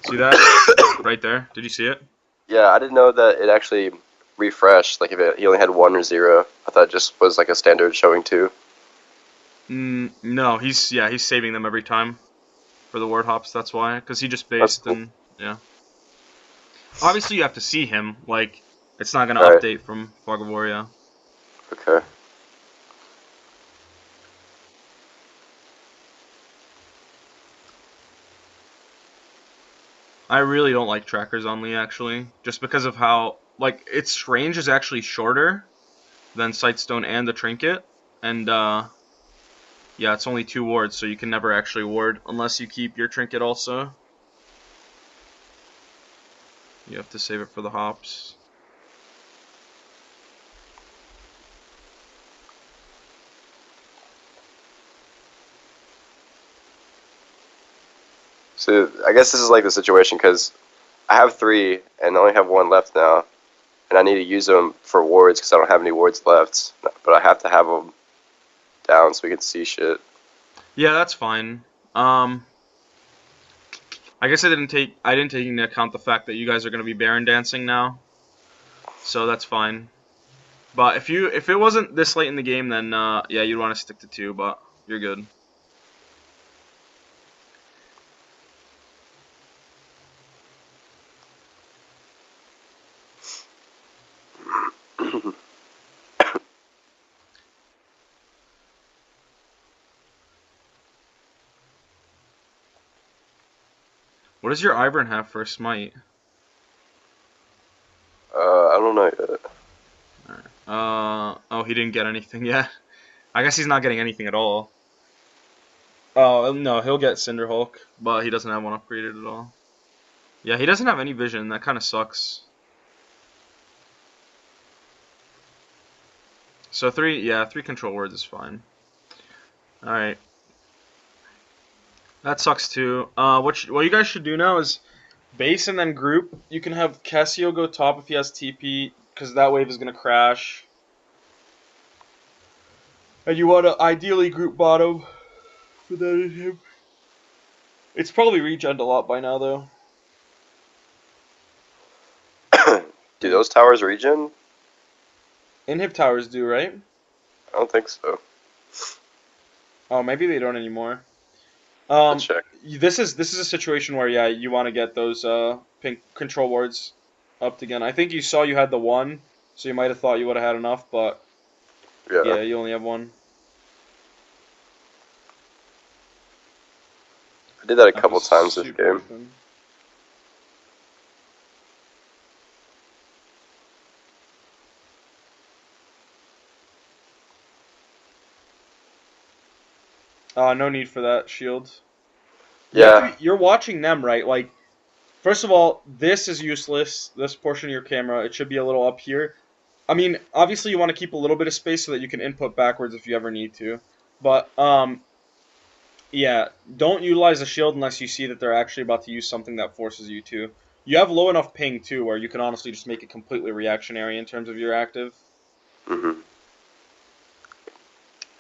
[SPEAKER 1] See that? Right there. Did you see it?
[SPEAKER 2] Yeah, I didn't know that it actually refreshed. Like if he only had 1 or 0, I thought it just was like a standard showing 2.
[SPEAKER 1] No, he's saving them every time for the ward hops. That's why, because he just
[SPEAKER 2] That's
[SPEAKER 1] based
[SPEAKER 2] cool.
[SPEAKER 1] and yeah. Obviously, you have to see him. Like, it's not gonna
[SPEAKER 2] Right.
[SPEAKER 1] update from Fog of War, yeah.
[SPEAKER 2] Okay.
[SPEAKER 1] I really don't like trackers on Lee, actually, just because of how, like, its range is actually shorter than Sightstone and the Trinket, and, yeah, it's only 2 wards, so you can never actually ward unless you keep your Trinket also. You have to save it for the hops.
[SPEAKER 2] So I guess this is like the situation because I have 3 and I only have 1 left now, and I need to use them for wards because I don't have any wards left. But I have to have them down so we can see shit.
[SPEAKER 1] Yeah, that's fine. I guess I didn't take into account the fact that you guys are gonna be Baron dancing now, so that's fine. But if it wasn't this late in the game, then yeah, you'd want to stick to 2, but you're good. What does your Ivern have for a smite?
[SPEAKER 2] I don't know yet.
[SPEAKER 1] Oh, he didn't get anything yet. I guess he's not getting anything at all. Oh, no, he'll get Cinderhulk, but he doesn't have one upgraded at all. Yeah, he doesn't have any vision. That kind of sucks. So three control words is fine. Alright. That sucks too. What you guys should do now is base and then group. You can have Cassio go top if he has TP, because that wave is going to crash. And you want to ideally group bottom for that in him. It's probably regened a lot by now, though.
[SPEAKER 2] Do those towers regen?
[SPEAKER 1] Inhib towers do, right?
[SPEAKER 2] I don't think so.
[SPEAKER 1] Oh, maybe they don't anymore.
[SPEAKER 2] Let's check.
[SPEAKER 1] This is a situation where you want to get those pink control wards upped again. I think you saw you had the one, so you might have thought you would have had enough, but yeah, you only have one.
[SPEAKER 2] I did that a couple times this game.
[SPEAKER 1] Open. No need for that shield.
[SPEAKER 2] Yeah.
[SPEAKER 1] You're watching them, right? Like, first of all, this is useless. This portion of your camera, it should be a little up here. I mean, obviously you want to keep a little bit of space so that you can input backwards if you ever need to. But, yeah, don't utilize the shield unless you see that they're actually about to use something that forces you to. You have low enough ping, too, where you can honestly just make it completely reactionary in terms of your active.
[SPEAKER 2] Mm-hmm.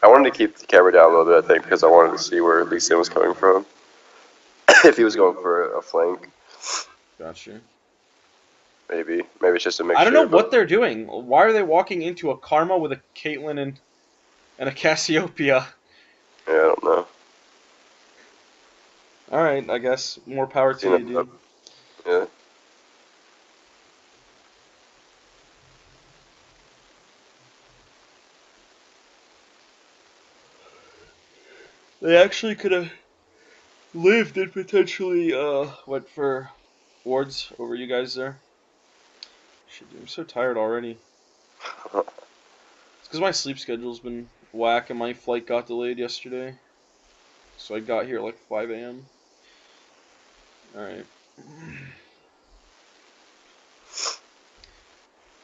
[SPEAKER 2] I wanted to keep the camera down a little bit, I think, because I wanted to see where Lee Sin was coming from. If he was going for a flank.
[SPEAKER 1] Gotcha.
[SPEAKER 2] Maybe it's just a mixture.
[SPEAKER 1] I don't know what they're doing. Why are they walking into a Karma with a Caitlyn and a Cassiopeia?
[SPEAKER 2] Yeah, I don't know.
[SPEAKER 1] Alright, I guess. More power to you, dude.
[SPEAKER 2] Yeah.
[SPEAKER 1] They actually could have lived and potentially went for wards over you guys there. Shit, dude, I'm so tired already. It's because my sleep schedule's been whack and my flight got delayed yesterday. So I got here at like 5 a.m. Alright.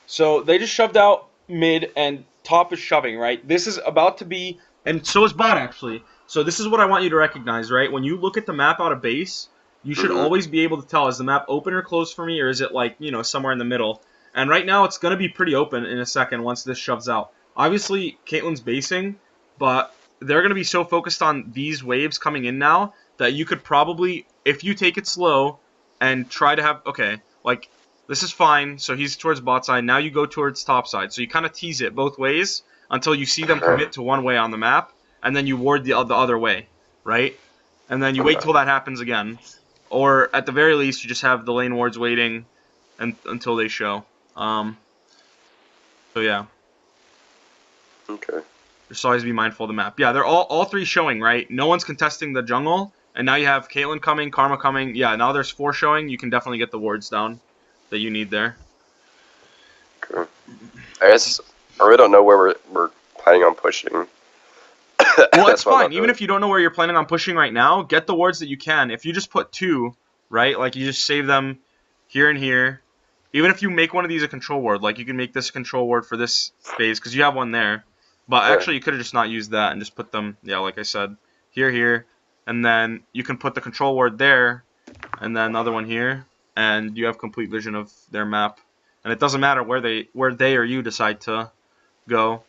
[SPEAKER 1] So they just shoved out mid and top is shoving, right? This is about to be, and so is bot actually. So this is what I want you to recognize, right? When you look at the map out of base, you should always be able to tell, is the map open or closed for me, or is it like, somewhere in the middle? And right now it's going to be pretty open in a second once this shoves out. Obviously, Caitlyn's basing, but they're going to be so focused on these waves coming in now that you could probably, if you take it slow and try to have, okay, like, this is fine, so he's towards bot side, now you go towards top side. So you kind of tease it both ways until you see them commit to one way on the map, and then you ward the other way, right? And then you wait till that happens again. Or, at the very least, you just have the lane wards waiting until they show. So yeah.
[SPEAKER 2] Okay.
[SPEAKER 1] Just always be mindful of the map. Yeah, they're all three showing, right? No one's contesting the jungle, and now you have Caitlyn coming, Karma coming. Yeah, now there's 4 showing. You can definitely get the wards down that you need there.
[SPEAKER 2] Okay. I guess I really don't know where we're planning on pushing.
[SPEAKER 1] Well, it's fine. Even if you don't know where you're planning on pushing right now, get the wards that you can. If you just put 2, right, like you just save them here and here. Even if you make one of these a control ward, like you can make this a control ward for this phase, because you have one there. But actually, you could have just not used that and just put them, yeah, like I said, here, and then you can put the control ward there, and then another one here, and you have complete vision of their map. And it doesn't matter where they or you decide to go.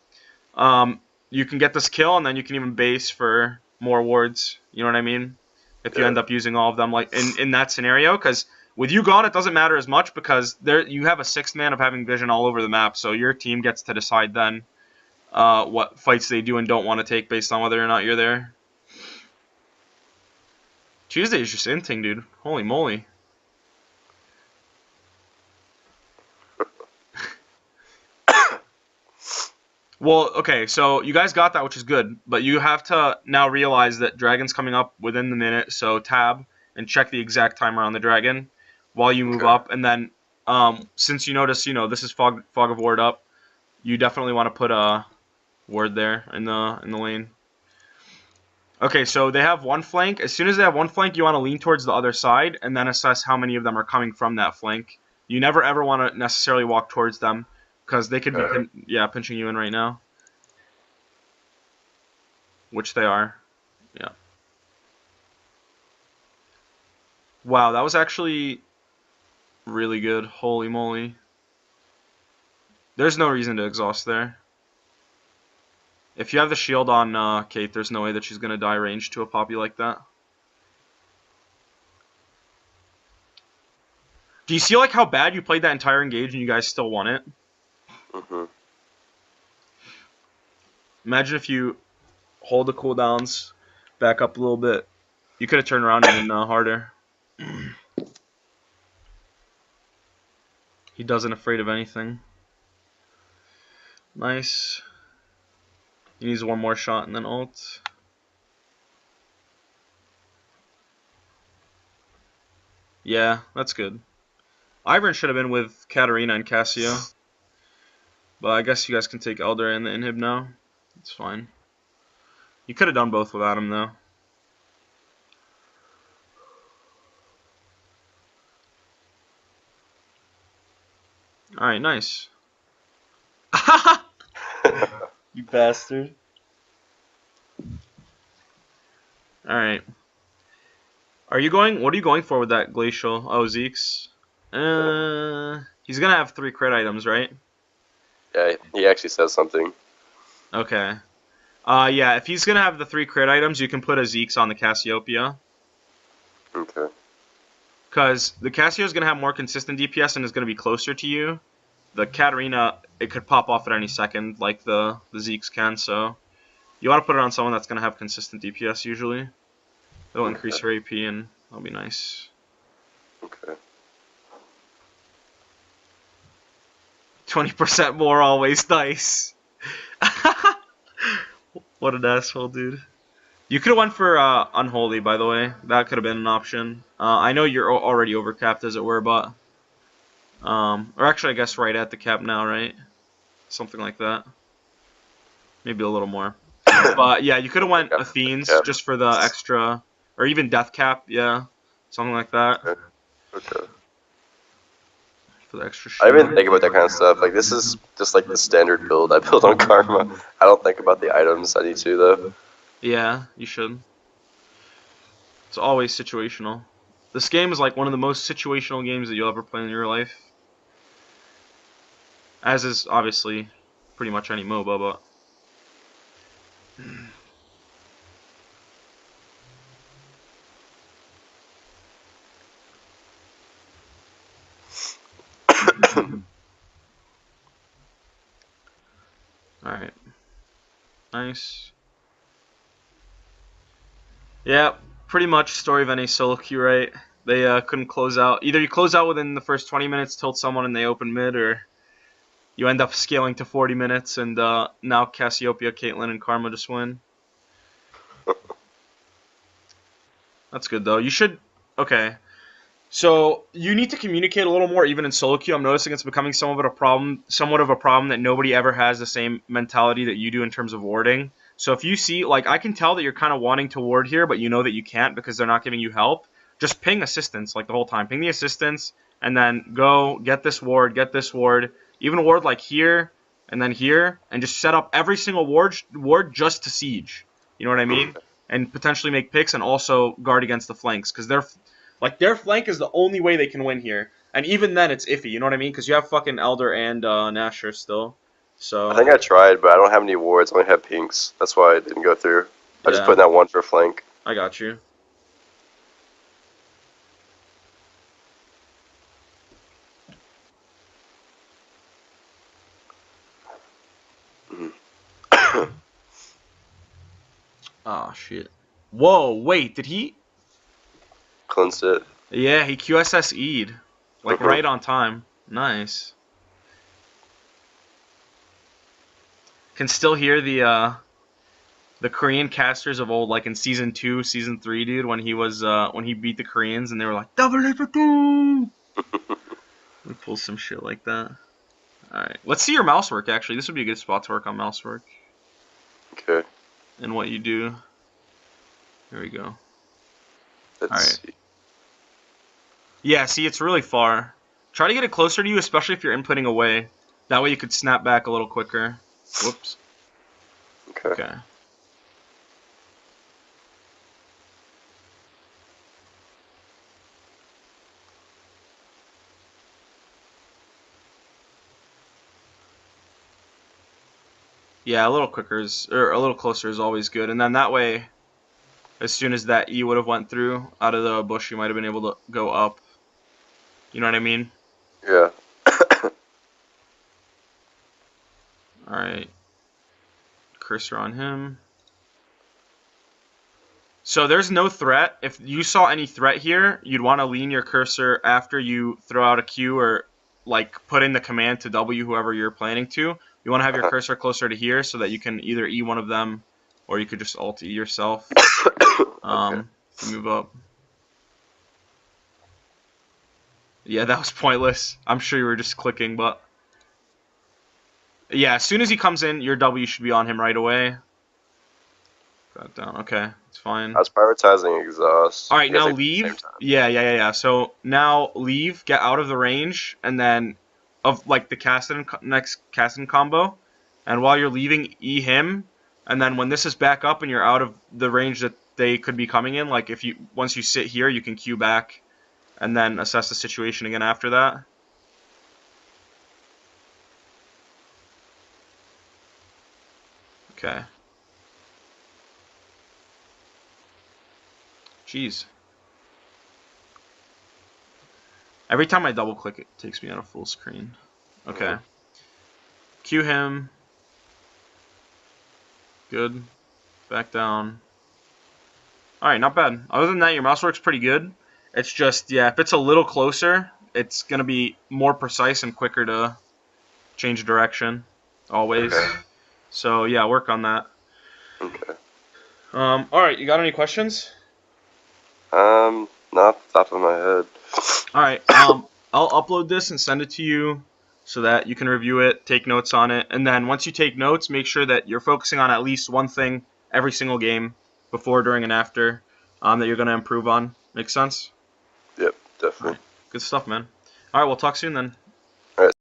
[SPEAKER 1] You can get this kill, and then you can even base for more wards. You know what I mean? If you end up using all of them, like in that scenario, because with you gone, it doesn't matter as much because you have a 6th man of having vision all over the map, so your team gets to decide then what fights they do and don't want to take based on whether or not you're there. Tuesday is just inting, dude. Holy moly. Well, okay, so you guys got that, which is good, but you have to now realize that Dragon's coming up within the minute, so tab and check the exact timer on the dragon while you move up. And then since you notice, this is fog of ward up, you definitely want to put a ward there in the lane. Okay, so they have one flank. As soon as they have one flank, you want to lean towards the other side and then assess how many of them are coming from that flank. You never ever want to necessarily walk towards them because they could be pinching you in right now. Which they are. Yeah. Wow, that was actually really good. Holy moly. There's no reason to exhaust there. If you have the shield on Kate, there's no way that she's going to die range to a Poppy like that. Do you see like how bad you played that entire engage and you guys still won it?
[SPEAKER 2] Mm-hmm.
[SPEAKER 1] Imagine if you hold the cooldowns, back up a little bit. You could have turned around even harder. He doesn't afraid of anything. Nice. He needs one more shot and then ult. Yeah, that's good. Ivern should have been with Katarina and Cassio. But I guess you guys can take Elder and the inhib now. It's fine. You could have done both without him though. Alright, nice. You bastard. Alright. What are you going for with that Glacial? Oh, Zeke's. He's gonna have 3 crit items, right?
[SPEAKER 2] Yeah, he actually says something.
[SPEAKER 1] Okay. Yeah, if he's gonna have the 3 crit items, you can put a Zeke's on the Cassiopeia.
[SPEAKER 2] Okay.
[SPEAKER 1] Because the Cassio is gonna have more consistent DPS and is gonna be closer to you. The Katarina, it could pop off at any second, like the Zeke's can, so you want to put it on someone that's gonna have consistent DPS usually. It'll increase her AP and that'll be nice.
[SPEAKER 2] Okay.
[SPEAKER 1] 20% more always nice. What an asshole, dude. You could have went for Unholy, by the way. That could have been an option. I know you're already overcapped, as it were, but... or actually, I guess right at the cap now, right? Something like that. Maybe a little more. But, yeah, you could have went Athenes just for the extra... Or even Death Cap, yeah. Something like that.
[SPEAKER 2] Okay.
[SPEAKER 1] For the extra
[SPEAKER 2] I didn't even think about that kind of stuff. Like, this is just like the standard build I build on Karma. I don't think about the items I need to, though.
[SPEAKER 1] Yeah, you should. It's always situational. This game is like one of the most situational games that you'll ever play in your life. As is, obviously, pretty much any MOBA, but... Alright. Nice. Yeah, pretty much story of any solo queue, right? They couldn't close out. Either you close out within the first 20 minutes, tilt someone, and they open mid, or you end up scaling to 40 minutes, and now Cassiopeia, Caitlyn, and Karma just win. That's good, though. You should... Okay. So, you need to communicate a little more, even in solo queue. I'm noticing it's becoming somewhat of a problem that nobody ever has the same mentality that you do in terms of warding. So if you see, like, I can tell that you're kind of wanting to ward here, but you know that you can't because they're not giving you help. Just ping assistance, like, the whole time. Ping the assistance, and then go, get this ward, even ward, like, here, and then here, and just set up every single ward just to siege. You know what I mean? And potentially make picks and also guard against the flanks, because their flank is the only way they can win here. And even then, it's iffy, you know what I mean? Because you have fucking Elder and Nasher still. So
[SPEAKER 2] I think I tried, but I don't have any wards. I only have pinks. That's why it didn't go through. I just put in that one for flank.
[SPEAKER 1] I got you. Oh, shit. Whoa, wait, did he...
[SPEAKER 2] Cleansed it.
[SPEAKER 1] Yeah, he QSSE'd. Like, right on time. Nice. Can still hear the the Korean casters of old, like in season 2, season 3, dude, when he beat the Koreans and they were like double it two. We pull some shit like that. All right, let's see your mouse work. Actually, this would be a good spot to work on mouse work.
[SPEAKER 2] Okay.
[SPEAKER 1] And what you do. There we go.
[SPEAKER 2] Let's see.
[SPEAKER 1] Yeah, see, it's really far. Try to get it closer to you, especially if you're inputting away. That way you could snap back a little quicker. Whoops. Okay. Yeah, a little quicker or a little closer is always good. And then that way, as soon as that E would have went through out of the bush, you might have been able to go up. You know what I mean?
[SPEAKER 2] Yeah.
[SPEAKER 1] Alright. Cursor on him. So there's no threat. If you saw any threat here, you'd want to lean your cursor after you throw out a Q or like put in the command to W whoever you're planning to. You want to have your cursor closer to here so that you can either E one of them or you could just Alt E yourself.
[SPEAKER 2] Okay.
[SPEAKER 1] If you move up. Yeah, that was pointless. I'm sure you were just clicking, but yeah, as soon as he comes in, your W should be on him right away. Got down. Okay, it's fine.
[SPEAKER 2] I was prioritizing exhaust.
[SPEAKER 1] All right, now leave. Yeah. So now leave, get out of the range, and then of like the next casting combo. And while you're leaving, E him, and then when this is back up and you're out of the range that they could be coming in, like if you once you sit here, you can Q back, and then assess the situation again after that. Okay. Jeez. Every time I double click, it takes me out of full screen. Okay. Cue him. Good. Back down. Alright, not bad. Other than that, your mouse works pretty good. It's just, yeah, if it's a little closer, it's going to be more precise and quicker to change direction. Always.
[SPEAKER 2] Okay.
[SPEAKER 1] So, yeah, work on that.
[SPEAKER 2] Okay.
[SPEAKER 1] Alright, you got any questions?
[SPEAKER 2] Not off the top of my head.
[SPEAKER 1] Alright, I'll upload this and send it to you so that you can review it, take notes on it, and then once you take notes, make sure that you're focusing on at least one thing every single game, before, during, and after, that you're going to improve on. Make sense?
[SPEAKER 2] Yep, definitely.
[SPEAKER 1] Right. Good stuff, man. Alright, we'll talk soon then.